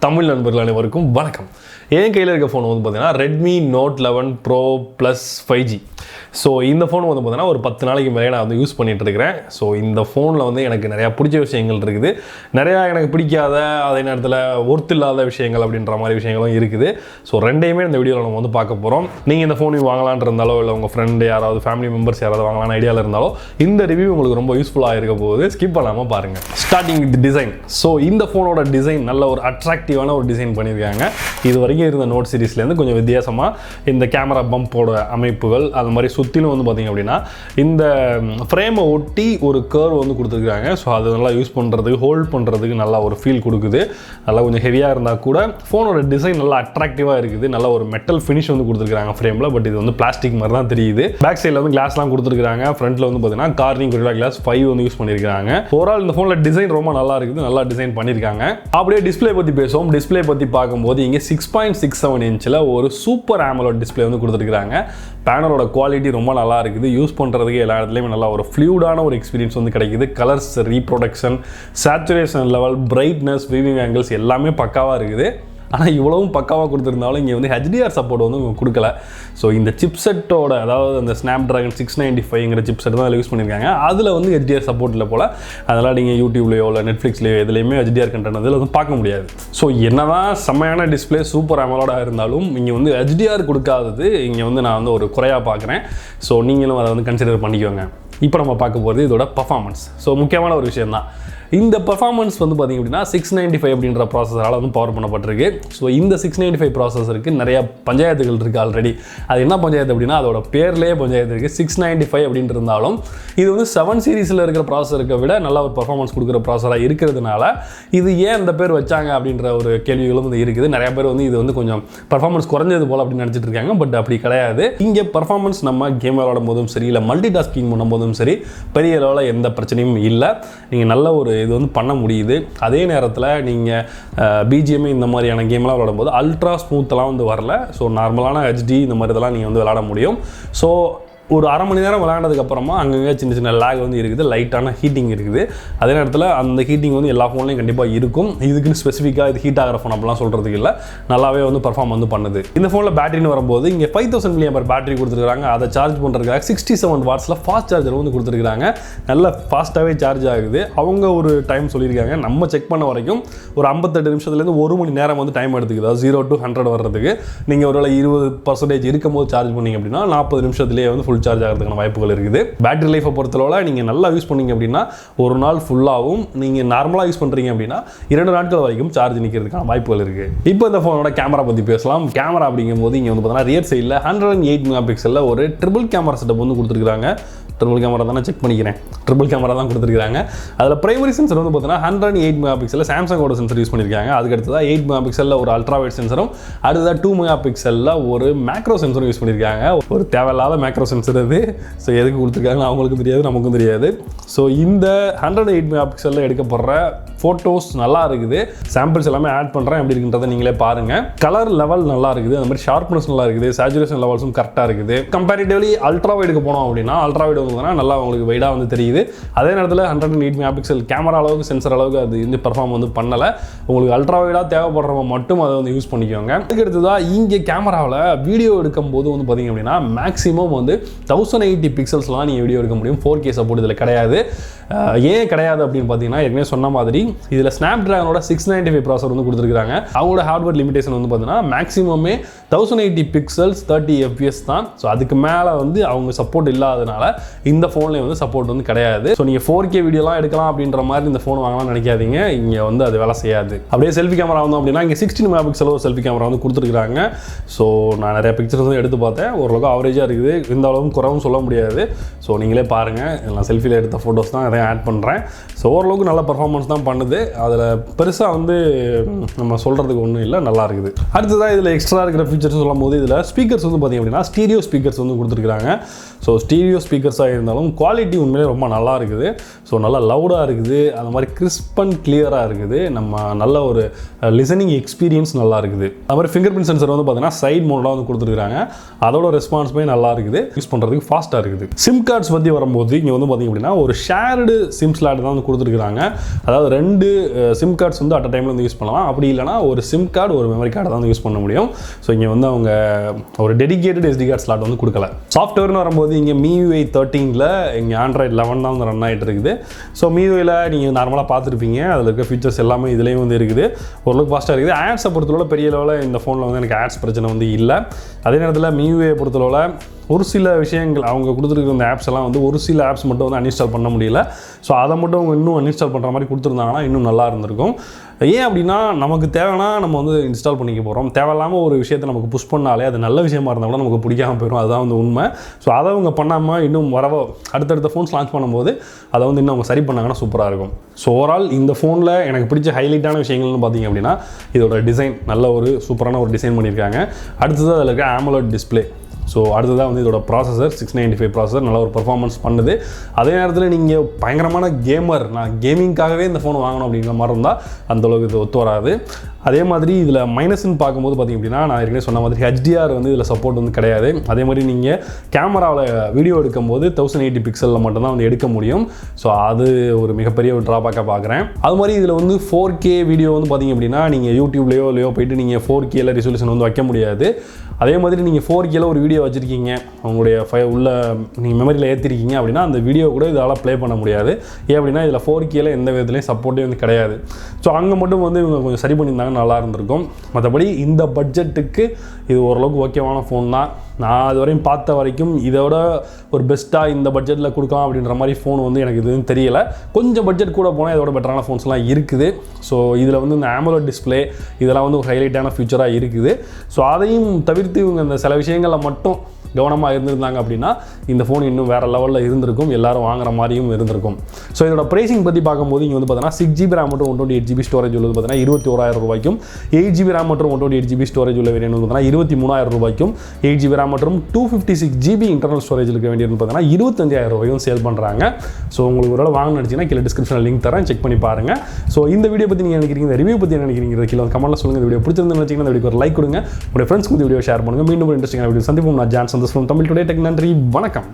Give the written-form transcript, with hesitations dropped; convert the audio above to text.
தமிழ் நண்பர்கள் அனைவருக்கும் வணக்கம். என் கையில் இருக்க ஃபோன் வந்து பார்த்தீங்கன்னா Redmi Note 11 Pro Plus 5G. So இந்த ஃபோன் வந்து பார்த்தீங்கன்னா ஒரு 10 நாளைக்கு மேலே நான் வந்து யூஸ் பண்ணிகிட்டு இருக்கிறேன். ஸோ இந்த ஃபோனில் வந்து எனக்கு நிறையா பிடிச்ச விஷயங்கள் இருக்குது, நிறையா எனக்கு பிடிக்காத அதே நேரத்தில் ஒர்த் இல்லாத விஷயங்கள் அப்படின்ற மாதிரி விஷயங்களும் இருக்குது. ஸோ ரெண்டையுமே இந்த வீடியோவில் நம்ம வந்து பார்க்க போகிறோம். நீங்கள் இந்த ஃபோன் வாங்கலான் இருந்தாலோ இல்லை உங்கள் ஃப்ரெண்டு யாராவது ஃபேமிலி மெம்பர்ஸ் யாராவது வாங்கலான்னு ஐடியாவில் இருந்தாலோ இந்த ரிவ்யூ உங்களுக்கு ரொம்ப யூஸ்ஃபுல்லாக இருக்க போகுது. ஸ்கிப் பண்ணாமல் பாருங்கள். Starting with design. ஸோ இந்த ஃபோனோட டிசைன் நல்ல ஒரு அட்ராக்டிவான ஒரு டிசைன் பண்ணியிருக்காங்க. இது வரைக்கும் இருந்த நோட் சீரிஸ்லேருந்து கொஞ்சம் வித்தியாசமாக இந்த கேமரா பம்போட அமைப்புகள் அது மாதிரி சுற்றிலும் வந்து பார்த்திங்க அப்படின்னா இந்த ஃப்ரேமை ஒட்டி ஒரு கர்வ் வந்து கொடுத்துருக்காங்க. ஸோ அது நல்லா யூஸ் பண்ணுறதுக்கு ஹோல்ட் பண்ணுறதுக்கு நல்லா ஒரு ஃபீல் கொடுக்குது. நல்லா கொஞ்சம் ஹெவியாக இருந்தால் கூட ஃபோனோட டிசைன் நல்லா அட்ராக்டிவாக இருக்குது. நல்ல ஒரு மெட்டல் ஃபினிஷ் வந்து கொடுத்துருக்காங்க ஃப்ரேமில். பட் இது வந்து பிளாஸ்டிக் மாதிரி தான் தெரியுது. பேக் சைடில் வந்து கிளாஸ்லாம் கொடுத்துருக்காங்க. ஃப்ரண்ட்டில் வந்து பார்த்தீங்கன்னா கார்னிங் கொரில்லா கிளாஸ் 5 வந்து யூஸ் பண்ணியிருக்காங்க. ஓவரால் இந்த ஃபோனில் டிசைன் ரொம்ப நல்லா இருக்குது, நல்லா டிசைன் பண்ணியிருக்காங்க. அப்படியே டிஸ்பிளே பற்றி பேசுவோம். டிஸ்பிளே பற்றி பார்க்கும்போது இங்கே 6.67 இன்ச்சில் ஒரு சூப்பர் AMOLED டிஸ்பிளே வந்து கொடுத்துருக்காங்க. பேனலோட குவாலிட்டி ரொம்ப நல்லா இருக்குது. யூஸ் பண்ணுறதுக்கு எல்லா இடத்துலையுமே நல்லா ஒரு ஃப்ளூடான ஒரு எக்ஸ்பீரியன்ஸ் வந்து கிடைக்குது. Colours, reproduction, saturation level, brightness, viewing angles எல்லாமே பக்காவாக இருக்குது. ஆனால் இவ்வளவும் பக்காவாக கொடுத்துருந்தாலும் இங்கே வந்து HDR சப்போர்ட் வந்து கொடுக்கல. ஸோ இந்த சிப்செட்டோட அதாவது அந்த ஸ்னாப்ட்ராகன் 695ங்கிற சிப்செட் தான் அதில் யூஸ் பண்ணியிருக்காங்க. அதில் வந்து HDR சப்போர்ட் இல்லை போல். அதெல்லாம் நீங்கள் யூடியூப்லையோ இல்லை நெட்ஃப்ளிக்ஸ்லையோ எதுலேயுமே HDR கண்டென்ட் அதில் வந்து பார்க்க முடியாது. ஸோ என்னதான் செம்மையான டிஸ்பிளே சூப்பர் AMOLED இருந்தாலும் இங்கே வந்து HDR கொடுக்காதது இங்கே வந்து நான் வந்து ஒரு குறையாக பார்க்குறேன். ஸோ நீங்களும் அதை வந்து கன்சிடர் பண்ணிக்கோங்க. இப்போ நம்ம பார்க்க போகிறது இதோட பர்ஃபார்மன்ஸ். ஸோ முக்கியமான ஒரு விஷயம் தான். இந்த பர்ஃபார்மன்ஸ் வந்து பார்த்திங்க அப்படின்னா 695 அப்படின்ற ப்ராசஸரால் வந்து பவர் பண்ணப்பட்டிருக்கு. ஸோ இந்த 695 ப்ராசஸருக்கு நிறையா பஞ்சாயத்துகள் இருக்குது ஆல்ரெடி. அது என்ன பஞ்சாயத்து அப்படின்னா அதோட பேர்லேயே பஞ்சாயத்து இருக்குது. 695 அப்படின்ட்டு இருந்தாலும் இது வந்து 7 சீரீஸில் இருக்கிற ப்ராசஸருக்கு விட நல்ல ஒரு பர்ஃபார்மன்ஸ் கொடுக்குற ப்ராசஸராக இருக்கிறதுனால இது ஏன் இந்த பேர் வச்சாங்க அப்படின்ற ஒரு கேள்விகளும் வந்து இருக்குது. நிறைய பேர் வந்து இது வந்து கொஞ்சம் பர்ஃபார்மன்ஸ் குறைஞ்சது போல் அப்படின்னு நினச்சிட்டு இருக்காங்க. பட் அப்படி கிடையாது. இங்கே பர்ஃபார்மன்ஸ் நம்ம கேம் விளையாடும் போதும் சரி இல்லை மல்டி டாஸ்கிங் பண்ணும்போதும் சரி பெரிய அளவில் எந்த பிரச்சனையும் இல்லை. நீங்கள் நல்ல ஒரு இது வந்து பண்ண முடியுது. அதே நேரத்தில் நீங்கள் பிஜிஎம் இந்த மாதிரியான கேம்லாம் விளையாடும்போது அல்ட்ரா ஸ்மூத்தெல்லாம் வந்து வரல. ஸோ நார்மலான HD இந்த மாதிரி இதெல்லாம் நீங்கள் வந்து விளையாட முடியும். ஸோ ஒரு அரை மணி நேரம் விளையாண்டதுக்கப்புறமா அங்கங்கே சின்ன சின்ன லேக் வந்து இருக்குது, லைட்டான ஹீட்டிங் இருக்குது. அதே நேரத்தில் அந்த ஹீட்டிங் வந்து எல்லா ஃபோன்லையும் கண்டிப்பாக இருக்கும். இதுக்குன்னு ஸ்பெசிஃபிக்காக இது ஹீட் ஆகிற ஃபோன் அப்படிலாம் சொல்கிறதுக்கு இல்லை, நல்லாவே வந்து பர்ஃபார்ம் வந்து பண்ணுது. இந்த ஃபோனில் பேட்டரின்னு வரும்போது இங்கே 5000 mAh பேட்டரி கொடுத்துருக்காங்க. அதை சார்ஜ் பண்ணுறதுக்காக 67 வாட்ஸில் ஃபாஸ்ட் சார்ஜர் வந்து கொடுத்துருக்காங்க. நல்ல ஃபாஸ்ட்டாகவே சார்ஜ் ஆகுது. அவங்க ஒரு டைம் சொல்லியிருக்காங்க. நம்ம செக் பண்ண வரைக்கும் ஒரு 58 நிமிஷத்துலேருந்து 1 மணி நேரம் வந்து டைம் எடுத்துக்குது. அதாவது 0 to 100 வர்றதுக்கு. நீங்கள் ஒரு 20% இருக்கும்போது சார்ஜ் பண்ணிங்க அப்படின்னா 40 நிமிஷத்துலேயே வந்து ஃபுல் சார்ஜ் ஆகிறதுக்கான வாய்ப்புகள் இருக்குது. பேட்டரி லைஃபை பொறுத்தளவில் நீங்கள் நல்லா யூஸ் பண்ணீங்க அப்படின்னா ஒரு நாள் ஃபுல்லாகவும், நீங்கள் நார்மலாக யூஸ் பண்ணுறீங்க அப்படின்னா 2 நாட்கள் வரைக்கும் சார்ஜ் நிற்கிறதுக்கான வாய்ப்புகள் இருக்குது. இப்போ இந்த ஃபோனோட கேமரா பற்றி பேசலாம். கேமரா அப்படிங்கும்போது இங்கே வந்து பார்த்தீங்கன்னா ரியர் சைடில் 108 மெகாபிக்சலில் ஒரு ட்ரிபிள் கேமரா செட்டப் வந்து கொடுத்துருக்காங்க. ட்ரிபிள் கேமரா தானே செக் பண்ணிக்கிறேன். ட்ரிபிள் கேமரா தான் கொடுத்துருக்காங்க. அதில் பிரைமரி சென்சர் வந்து பார்த்தீங்கன்னா 108 மெகாபிக்சலில் சாம்சங்கோட சென்சர் யூஸ் பண்ணியிருக்காங்க. அதுக்கு அடுத்ததாக 8 மெகாபிக்சலில் ஒரு அல்ட்ரா வைட் சென்சரும், அடுத்ததாக 2 மெகாபிக்சலில் ஒரு மேக்ரோ சென்சரும் யூஸ் பண்ணியிருக்காங்க. ஒரு தேவையில்லாத மேக்ரோ சென்சர் அது. ஸோ எதுக்கு கொடுத்துருக்காங்க அவங்களுக்கும் தெரியாது, நமக்கும் தெரியாது. ஸோ இந்த 108 மெகாபிக்சலில் எடுக்கப்படுற ஃபோட்டோஸ் நல்லா இருக்குது. சாம்பிள்ஸ் எல்லாமே ஆட் பண்ணுறேன், எப்படி இருக்குன்றதை நீங்களே பாருங்கள். கலர் லெவல் நல்லா இருக்குது, அந்த மாதிரி ஷார்ப்னஸ் நல்லா இருக்குது, சேச்சுரேஷன் லெவல்ஸும் கரெக்டாக இருக்குது. கம்பேரிட்டிவ்லி அல்ட்ரா வைடுக்கு போனோம் அப்படின்னா அல்ட்ரா வைடு நல்லா உங்களுக்கு வைடாக வந்து தெரியுது. அதே நேரத்தில் 108 மெகாபிக்சல் கேமரா அளவுக்கு சென்சர் அளவுக்கு அது வந்து பெர்ஃபார்ம் வந்து பண்ணலை. உங்களுக்கு அல்ட்ரா வைடாக தேவைப்படுறவங்க மட்டும் அதை வந்து யூஸ் பண்ணிக்கோங்க. அதுக்கு அடுத்ததாக இங்கே கேமராவில் வீடியோ எடுக்கும் போது வந்து பார்த்தீங்க அப்படின்னா மேக்ஸிமம் வந்து 1080 பிக்சல்ஸ்லாம் நீங்கள் வீடியோ எடுக்க முடியும். 4K சப்போர்ட் இதில் கிடையாது. ஏன் கிடையாது அப்படின்னு பார்த்தீங்கன்னா ஏற்கனவே சொன்ன மாதிரி இதில் ஸ்னாப்ட்ராகனோட 695 ப்ராசஸர் வந்து கொடுத்துருக்காங்க. அவங்களோட ஹார்ட்வேர் லிமிடேஷன் வந்து பார்த்தீங்கன்னா மேக்ஸிமமே 1080 பிக்சல்ஸ் 30 FPS தான். ஸோ அதுக்கு மேலே வந்து அவங்க சப்போர்ட் இல்லாதனால இந்த ஃபோன்லேயே வந்து சப்போர்ட் வந்து கிடையாது. ஸோ நீங்கள் 4K வீடியோலாம் எடுக்கலாம் அப்படின்ற மாதிரி இந்த ஃபோன் வாங்கலாம்னு நினைக்காதீங்க. இங்கே வந்து அது வேலை செய்யாது. அப்படியே செல்ஃபி கேமரா வந்து அப்படின்னா இங்கே 16 மெகாபிக்சல் ஒரு செல்ஃபி கேமரா வந்து கொடுத்துருக்காங்க. ஸோ நான் நிறைய பிக்சர்ஸ் வந்து எடுத்து பார்த்தேன். ஓரளவுக்கு ஆவரேஜாக இருக்குது, இந்த அளவுக்கு குறவும் சொல்ல முடியாது. ஸோ நீங்களே பாருங்கள், எல்லாம் செல்ஃபியில் எடுத்த ஃபோட்டோஸ் தான் அதையும் ஆட் பண்ணுறேன். ஸோ ஓரளவுக்கு நல்ல பர்ஃபார்மன்ஸ் தான் பண்ணுது. அதில் பெருசாக வந்து நம்ம சொல்கிறதுக்கு ஒன்றும் இல்லை, நல்லா இருக்குது. அடுத்ததாக இதில் எக்ஸ்ட்ரா இருக்கிற ஃபீச்சர்ஸ் சொல்லும் போது இதில் ஸ்பீக்கர்ஸ் வந்து பார்த்திங்க அப்படின்னா ஸ்டீரியோ ஸ்பீக்கர்ஸ் வந்து கொடுத்துருக்காங்க. ஸோ ஸ்டீரியோ ஸ்பீக்கர்ஸாக இருந்தாலும் குவாலிட்டி உண்மையிலே ரொம்ப நல்லா இருக்குது. ஸோ நல்லா லவுடாக இருக்குது, அந்த மாதிரி கிறிஸ்ப் அண்ட் கிளியராக இருக்குது. நம்ம நல்ல ஒரு லிசனிங் எக்ஸ்பீரியன்ஸ் நல்லா இருக்குது. அது மாதிரி ஃபிங்கர் பிரிண்ட் சென்சர் வந்து பார்த்தீங்கன்னா சைட் மோடாக வந்து கொடுத்துருக்காங்க. அதோட ரெஸ்பான்ஸுமே நல்லா இருக்குது, யூஸ் பண்ணுறதுக்கு ஃபாஸ்ட்டாக இருக்குது. சிம் கார்ட்ஸ் பற்றி வரும்போது இங்கே வந்து பார்த்திங்க அப்படின்னா ஒரு ஷேர்டு சிம் ஸ்லாட் தான் வந்து கொடுத்துருக்காங்க. அதாவது 2 2 சிம் கார்ட்ஸ் வந்து அட் அ டைமில் வந்து யூஸ் பண்ணலாம். அப்படி இல்லைனா ஒரு சிம் கார்டு ஒரு மெமரி கார்டை தான் வந்து யூஸ் பண்ண முடியும். ஸோ இங்கே வந்து அவங்க ஒரு டெடிகேட்டட் SD கார்டு ஸ்லாட் வந்து கொடுக்கல. சாஃப்ட்வேர்னு வரும்போது இங்கே MIUI 13ல் இங்கே Android 11 தான் வந்து ரன் ஆகிட்டு இருக்குது. ஸோ MIUIயில் நீங்கள் நார்மலாக பார்த்துருப்பீங்க, அதில் இருக்க ஃபீச்சர்ஸ் எல்லாமே இதுலேயும் வந்து இருக்குது. ஓரளவுக்கு ஃபாஸ்ட்டாக இருக்குது. ஆட்ஸை பொறுத்தளவு பெரிய லெவலில் இந்த ஃபோனில் வந்து எனக்கு ஆட்ஸ் பிரச்சனை வந்து இல்லை. அதே நேரத்தில் MIUI பொறுத்தளவில் ஒரு சில விஷயங்கள் அவங்க கொடுத்துருக்கிற இந்த ஆப்ஸ் எல்லாம் வந்து ஒரு சில ஆப்ஸ் மட்டும் வந்து அன்இன்ஸ்டால் பண்ண முடியல. ஸோ அதை மட்டும் அவங்க இன்னும் அன்இன்ஸ்டால் பண்ணுற மாதிரி கொடுத்துருந்தாங்கன்னா இன்னும் நல்லா இருந்திருக்கும். ஏன் அப்படின்னா நமக்கு தேவைன்னா நம்ம வந்து இன்ஸ்டால் பண்ணிக்க போகிறோம். தேவையில்லாமல் ஒரு விஷயத்தை நமக்கு புஷ் பண்ணாலே அது நல்ல விஷயமா இருந்தால் கூட நமக்கு பிடிக்காமல் போயிடும். அதுதான் வந்து உண்மை. ஸோ அதை அவங்க பண்ணாமல் இன்னும் அடுத்தடுத்த ஃபோன்ஸ் லான்ச் பண்ணும்போது அதை வந்து இன்னும் அவங்க சரி பண்ணாங்கன்னா சூப்பராக இருக்கும். ஸோ ஓவரால் இந்த ஃபோனில் எனக்கு பிடிச்ச ஹைலைட்டான விஷயங்கள்னு பார்த்தீங்க அப்படின்னா இதோட டிசைன் நல்ல ஒரு சூப்பரான ஒரு டிசைன் பண்ணியிருக்காங்க. அடுத்தது அதில் இருக்க AMOLED டிஸ்பிளே. ஸோ அடுத்ததாக வந்து இதோட ப்ராசஸர் 695 ப்ராசஸர் நல்ல ஒரு பர்ஃபார்மன்ஸ் பண்ணுது. அதே நேரத்தில் நீங்கள் பயங்கரமான கேமர், நான் கேமிங்காகவே இந்த ஃபோன் வாங்கணும் அப்படிங்கிற மாதிரி இருந்தால் அந்தளவுக்கு இது ஒத்து வராது. அதே மாதிரி இதில் மைனஸ்ன்னு பார்க்கும்போது பார்த்திங்க அப்படின்னா நான் ஏற்கனவே சொன்ன மாதிரி HDR வந்து இதில் சப்போர்ட் வந்து கிடையாது. அதே மாதிரி நீங்கள் கேமராவில் வீடியோ எடுக்கும்போது 1080 பிக்சலில் மட்டும்தான் வந்து எடுக்க முடியும். ஸோ அது ஒரு மிகப்பெரிய ஒரு ட்ராபேக்காக பார்க்குறேன். அது மாதிரி இதில் வந்து 4K வீடியோ வந்து பார்த்திங்க அப்படின்னா நீங்கள் யூடியூப்லேயோ போயிட்டு நீங்கள் 4Kல ரெசல்யூஷன் வந்து வைக்க முடியாது. அதே மாதிரி நீங்கள் 4Kல ஒரு வீடியோ வச்சுருக்கீங்க, உங்களுடைய உள்ள நீங்கள் மெமரியில் ஏற்றிருக்கீங்க அப்படின்னா அந்த வீடியோ கூட இதால் ப்ளே பண்ண முடியாது. ஏன் அப்படின்னா இதில் 4Kல எந்த விதத்துலையும் சப்போர்ட்டே வந்து கிடையாது. ஸோ அங்கே மட்டும் வந்து இவங்க கொஞ்சம் சரி பண்ணியிருந்தாங்க, நல்லா இருந்திருக்கும். மற்றபடி இந்த பட்ஜெட்டுக்கு இது ஓரளவுக்கு ஓகேவான ஃபோன் தான். நான் அது வரையும் பார்த்த வரைக்கும் இதோட ஒரு பெஸ்ட்டாக இந்த பட்ஜெட்டில் கொடுக்கலாம் அப்படின்ற மாதிரி ஃபோன் வந்து எனக்கு இதுன்னு தெரியலை. கொஞ்சம் பட்ஜெட் கூட போனால் இதோட பெட்டரான ஃபோன்ஸ்லாம் இருக்குது. ஸோ இதில் வந்து இந்த AMOLED டிஸ்பிளே இதெல்லாம் வந்து ஒரு ஹைலைட்டான ஃபியூச்சராக இருக்குது. ஸோ அதையும் தவிர்த்து இவங்க இந்த சில விஷயங்களில் மட்டும் கவனமாக இருந்திருந்தாங்க அப்படின்னா இந்த ஃபோன் இன்னும் வேறு லெவலில் இருந்திருக்கும், எல்லாரும் வாங்குற மாதிரியும் இருந்திருக்கும். ஸோ இதோட ப்ரைசிங் பற்றி பார்க்கும்போது இங்கே வந்து பார்த்தீங்கன்னா 6GB RAM மற்றும் 128GB ஸ்டோரேஜ் உள்ளது பார்த்தீங்கன்னா 21,000 ரூபாய்க்கும், 8GB RAM மற்றும் 128GB ஸ்டோரேஜ் உள்ள வேரியன்ட் வந்து பார்த்தீங்கன்னா 23,000 ரூபாய்க்கும், 8GB RAM மற்றும் 256GB இன்டர்னல் ஸ்டோரேஜ் இருக்க வேண்டியது பார்த்தீங்கன்னா 25,000 ரூபாயும் சேல் பண்ணுறாங்க. ஸோ உங்களுக்கு ஒரு வாங்க நினச்சிங்கன்னா கீழே டிஸ்கிரிப்ஷனில் லிங்க் தரேன், செக் பண்ணி பாருங்கள். ஸோ இந்த வீடியோ பற்றி நீங்கள் நினைக்கிறீங்க, இந்த ரிவ்யூ பற்றி நினைக்கிறீங்க கீழே கமெண்ட்டில் சொல்லுங்கள். இந்த வீடியோ பிடிச்சிருந்து நினச்சிங்கன்னா இந்த வீடியோ ஒரு லைக் கொடுங்க, உங்களுடைய ஃப்ரெண்ட்ஸ்க்கு இந்த வீடியோ ஷேர் பண்ணுங்கள். மீண்டும் ஒரு இன்ட்ரெஸ்டிங்கான வீடியோ சந்திப்போம். நான் Johnson from Tamil today tech. நன்றி, வணக்கம்.